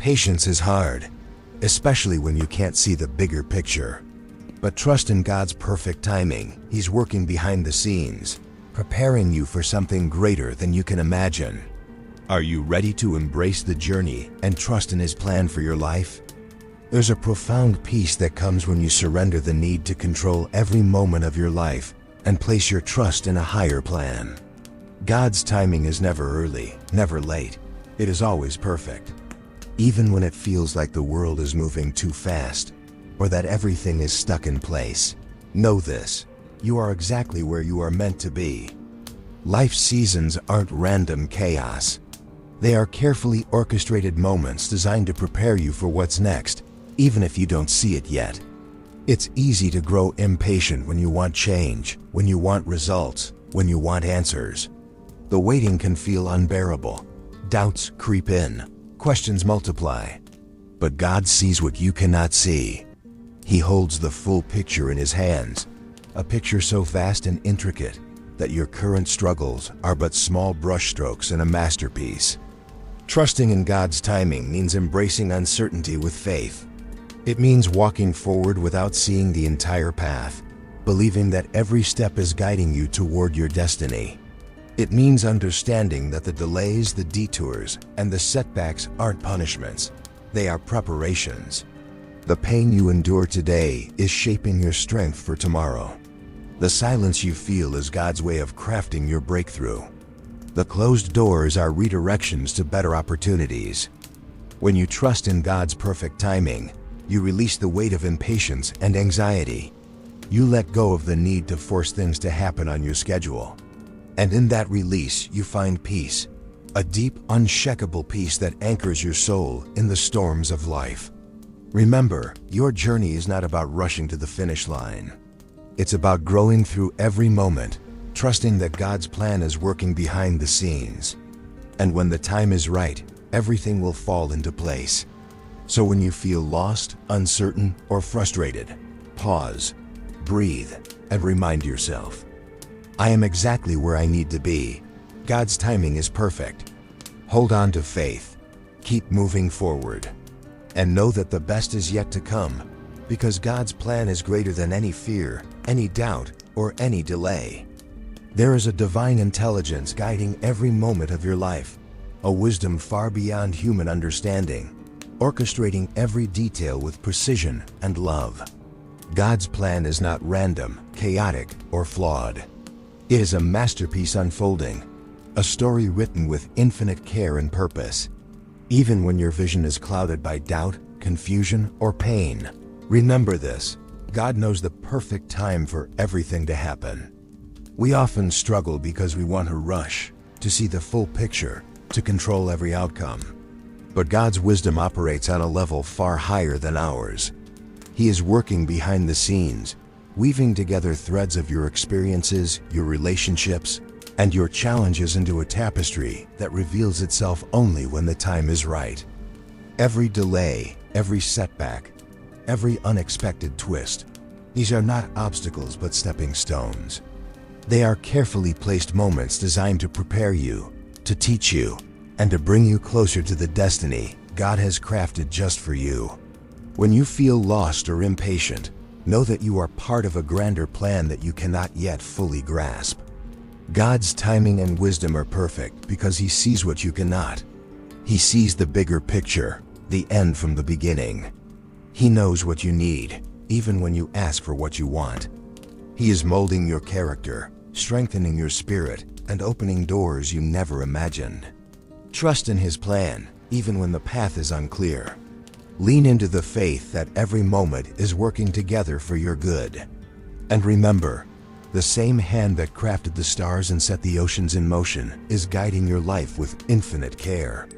Patience is hard, especially when you can't see the bigger picture. But trust in God's perfect timing. He's working behind the scenes, preparing you for something greater than you can imagine. Are you ready to embrace the journey and trust in His plan for your life? There's a profound peace that comes when you surrender the need to control every moment of your life and place your trust in a higher plan. God's timing is never early, never late. It is always perfect. Even when it feels like the world is moving too fast or that everything is stuck in place, know this: you are exactly where you are meant to be. Life seasons aren't random chaos. They are carefully orchestrated moments designed to prepare you for what's next, even if you don't see it yet. It's easy to grow impatient when you want change, when you want results, when you want answers. The waiting can feel unbearable. Doubts creep in, questions multiply. But God sees what you cannot see. He holds the full picture in His hands, a picture so vast and intricate that your current struggles are but small brushstrokes in a masterpiece. Trusting in God's timing means embracing uncertainty with faith. It means walking forward without seeing the entire path, believing that every step is guiding you toward your destiny. It means understanding that the delays, the detours, and the setbacks aren't punishments. They are preparations. The pain you endure today is shaping your strength for tomorrow. The silence you feel is God's way of crafting your breakthrough. The closed doors are redirections to better opportunities. When you trust in God's perfect timing, you release the weight of impatience and anxiety. You let go of the need to force things to happen on your schedule. And in that release, you find peace, a deep, unshakable peace that anchors your soul in the storms of life. Remember, your journey is not about rushing to the finish line. It's about growing through every moment, trusting that God's plan is working behind the scenes. And when the time is right, everything will fall into place. So when you feel lost, uncertain, or frustrated, pause, breathe, and remind yourself, I am exactly where I need to be. God's timing is perfect. Hold on to faith, keep moving forward, and know that the best is yet to come, because God's plan is greater than any fear, any doubt, or any delay. There is a divine intelligence guiding every moment of your life, a wisdom far beyond human understanding, orchestrating every detail with precision and love. God's plan is not random, chaotic, or flawed. It is a masterpiece unfolding, a story written with infinite care and purpose. Even when your vision is clouded by doubt, confusion, or pain, remember this: God knows the perfect time for everything to happen. We often struggle because we want to rush, to see the full picture, to control every outcome. But God's wisdom operates on a level far higher than ours. He is working behind the scenes, weaving together threads of your experiences, your relationships, and your challenges into a tapestry that reveals itself only when the time is right. Every delay, every setback, every unexpected twist, these are not obstacles but stepping stones. They are carefully placed moments designed to prepare you, to teach you, and to bring you closer to the destiny God has crafted just for you. When you feel lost or impatient, know that you are part of a grander plan that you cannot yet fully grasp. God's timing and wisdom are perfect because He sees what you cannot. He sees the bigger picture, the end from the beginning. He knows what you need, even when you ask for what you want. He is molding your character, strengthening your spirit, and opening doors you never imagined. Trust in His plan, even when the path is unclear. Lean into the faith that every moment is working together for your good. And remember, the same hand that crafted the stars and set the oceans in motion is guiding your life with infinite care.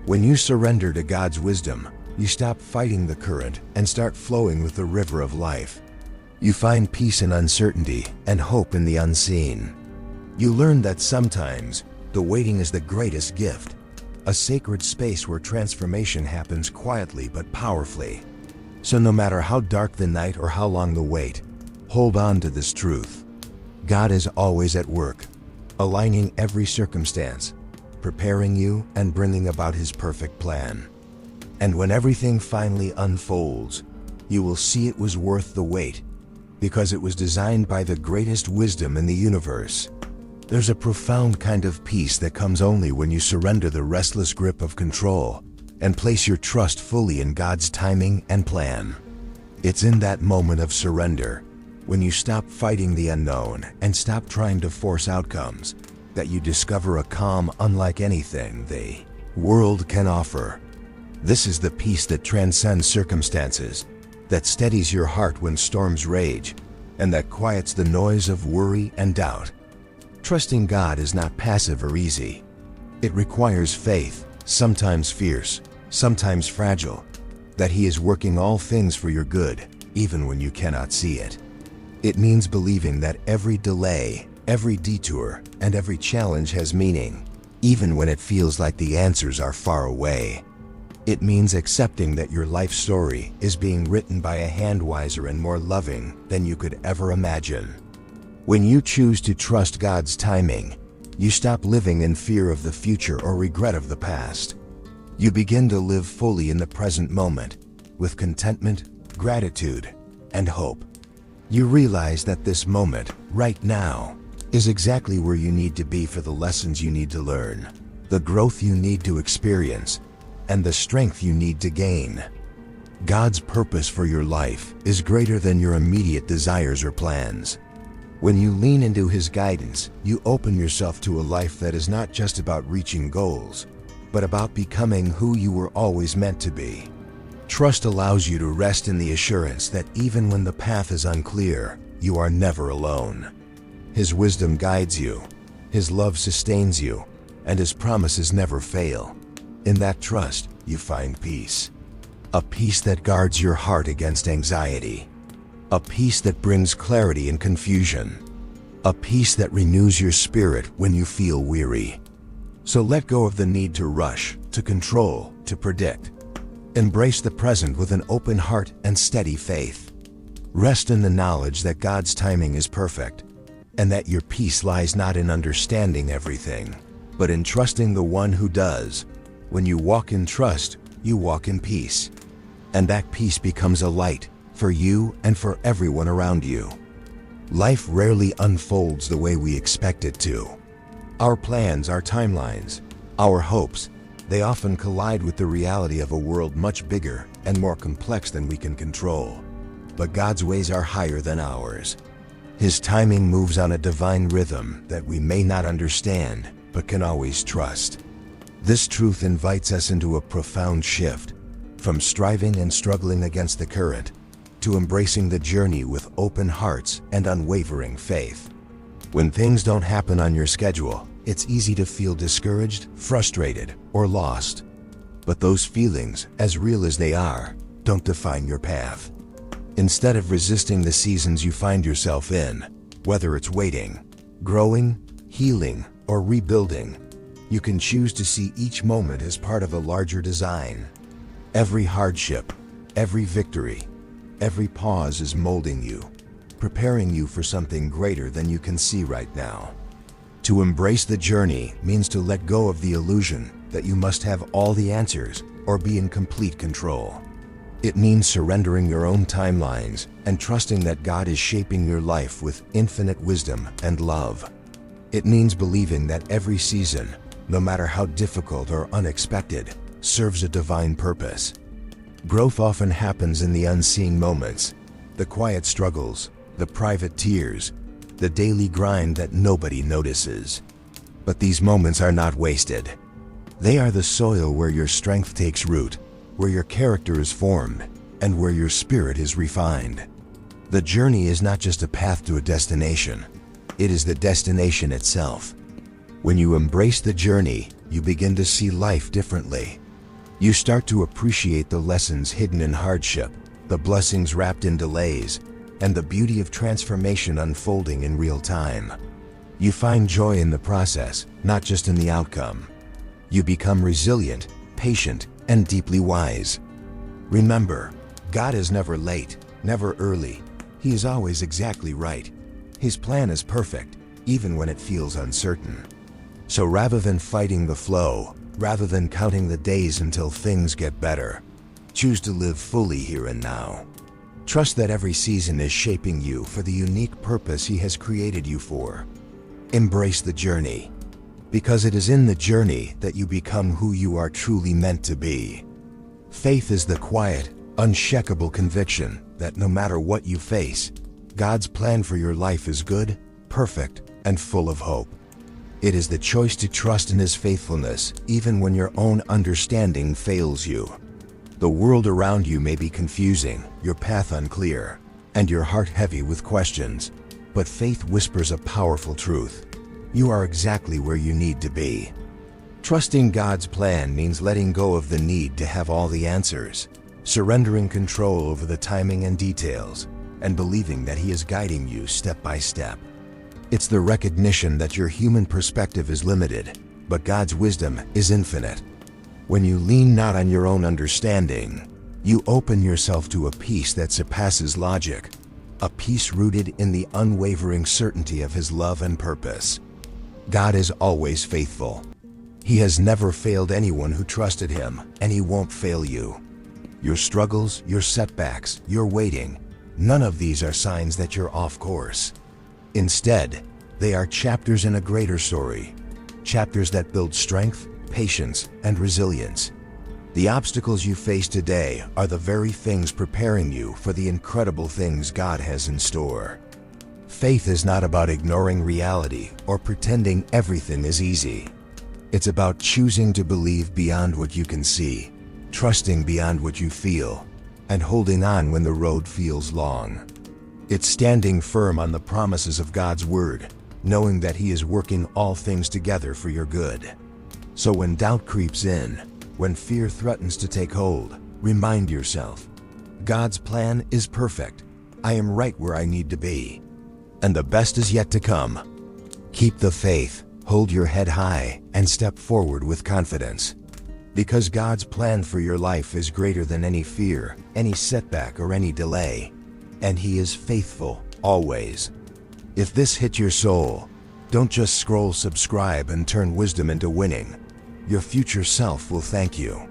When you surrender to God's wisdom, you stop fighting the current and start flowing with the river of life. You find peace in uncertainty and hope in the unseen. You learn that sometimes the waiting is the greatest gift, a sacred space where transformation happens quietly but powerfully. So no matter how dark the night or how long the wait, hold on to this truth. God is always at work, aligning every circumstance, preparing you and bringing about His perfect plan. And when everything finally unfolds, you will see it was worth the wait, because it was designed by the greatest wisdom in the universe. There's a profound kind of peace that comes only when you surrender the restless grip of control and place your trust fully in God's timing and plan. It's in that moment of surrender, when you stop fighting the unknown and stop trying to force outcomes, that you discover a calm unlike anything the world can offer. This is the peace that transcends circumstances, that steadies your heart when storms rage, and that quiets the noise of worry and doubt. Trusting God is not passive or easy. It requires faith, sometimes fierce, sometimes fragile, that He is working all things for your good, even when you cannot see it. It means believing that every delay, every detour, and every challenge has meaning, even when it feels like the answers are far away. It means accepting that your life story is being written by a hand wiser and more loving than you could ever imagine. When you choose to trust God's timing, you stop living in fear of the future or regret of the past. You begin to live fully in the present moment, with contentment, gratitude, and hope. You realize that this moment, right now, is exactly where you need to be for the lessons you need to learn, the growth you need to experience, and the strength you need to gain. God's purpose for your life is greater than your immediate desires or plans. When you lean into His guidance, you open yourself to a life that is not just about reaching goals, but about becoming who you were always meant to be. Trust allows you to rest in the assurance that even when the path is unclear, you are never alone. His wisdom guides you, His love sustains you, and His promises never fail. In that trust, you find peace. A peace that guards your heart against anxiety. A peace that brings clarity in confusion. A peace that renews your spirit when you feel weary. So let go of the need to rush, to control, to predict. Embrace the present with an open heart and steady faith. Rest in the knowledge that God's timing is perfect, and that your peace lies not in understanding everything, but in trusting the one who does. When you walk in trust, you walk in peace. And that peace becomes a light for you and for everyone around you. Life rarely unfolds the way we expect it to. Our plans, our timelines, our hopes, they often collide with the reality of a world much bigger and more complex than we can control. But God's ways are higher than ours. His timing moves on a divine rhythm that we may not understand, but can always trust. This truth invites us into a profound shift, from striving and struggling against the current, to embracing the journey with open hearts and unwavering faith. When things don't happen on your schedule, it's easy to feel discouraged, frustrated, or lost. But those feelings, as real as they are, don't define your path. Instead of resisting the seasons you find yourself in, whether it's waiting, growing, healing, or rebuilding, you can choose to see each moment as part of a larger design. Every hardship, every victory, every pause is molding you, preparing you for something greater than you can see right now. To embrace the journey means to let go of the illusion that you must have all the answers or be in complete control. It means surrendering your own timelines and trusting that God is shaping your life with infinite wisdom and love. It means believing that every season, no matter how difficult or unexpected, serves a divine purpose. Growth often happens in the unseen moments, the quiet struggles, the private tears, the daily grind that nobody notices. But these moments are not wasted. They are the soil where your strength takes root, where your character is formed, and where your spirit is refined. The journey is not just a path to a destination, it is the destination itself. When you embrace the journey, you begin to see life differently. You start to appreciate the lessons hidden in hardship, the blessings wrapped in delays, and the beauty of transformation unfolding in real time. You find joy in the process, not just in the outcome. You become resilient, patient, and deeply wise. Remember, God is never late, never early. He is always exactly right. His plan is perfect, even when it feels uncertain. So rather than fighting the flow, Rather than counting the days until things get better, choose to live fully here and now. Trust that every season is shaping you for the unique purpose He has created you for. Embrace the journey, because it is in the journey that you become who you are truly meant to be. Faith is the quiet, unshakable conviction that no matter what you face, God's plan for your life is good, perfect, and full of hope. It is the choice to trust in His faithfulness even when your own understanding fails you. The world around you may be confusing, your path unclear, and your heart heavy with questions, but faith whispers a powerful truth. You are exactly where you need to be. Trusting God's plan means letting go of the need to have all the answers, surrendering control over the timing and details, and believing that He is guiding you step by step. It's the recognition that your human perspective is limited, but God's wisdom is infinite. When you lean not on your own understanding, you open yourself to a peace that surpasses logic, a peace rooted in the unwavering certainty of His love and purpose. God is always faithful. He has never failed anyone who trusted Him, and He won't fail you. Your struggles, your setbacks, your waiting, none of these are signs that you're off course. Instead, they are chapters in a greater story, chapters that build strength, patience, and resilience. The obstacles you face today are the very things preparing you for the incredible things God has in store. Faith is not about ignoring reality or pretending everything is easy. It's about choosing to believe beyond what you can see, trusting beyond what you feel, and holding on when the road feels long. It's standing firm on the promises of God's Word, knowing that He is working all things together for your good. So when doubt creeps in, when fear threatens to take hold, remind yourself, God's plan is perfect. I am right where I need to be. And the best is yet to come. Keep the faith, hold your head high, and step forward with confidence. Because God's plan for your life is greater than any fear, any setback, or any delay. And He is faithful, always. If this hit your soul, don't just scroll subscribe and turn wisdom into winning. Your future self will thank you.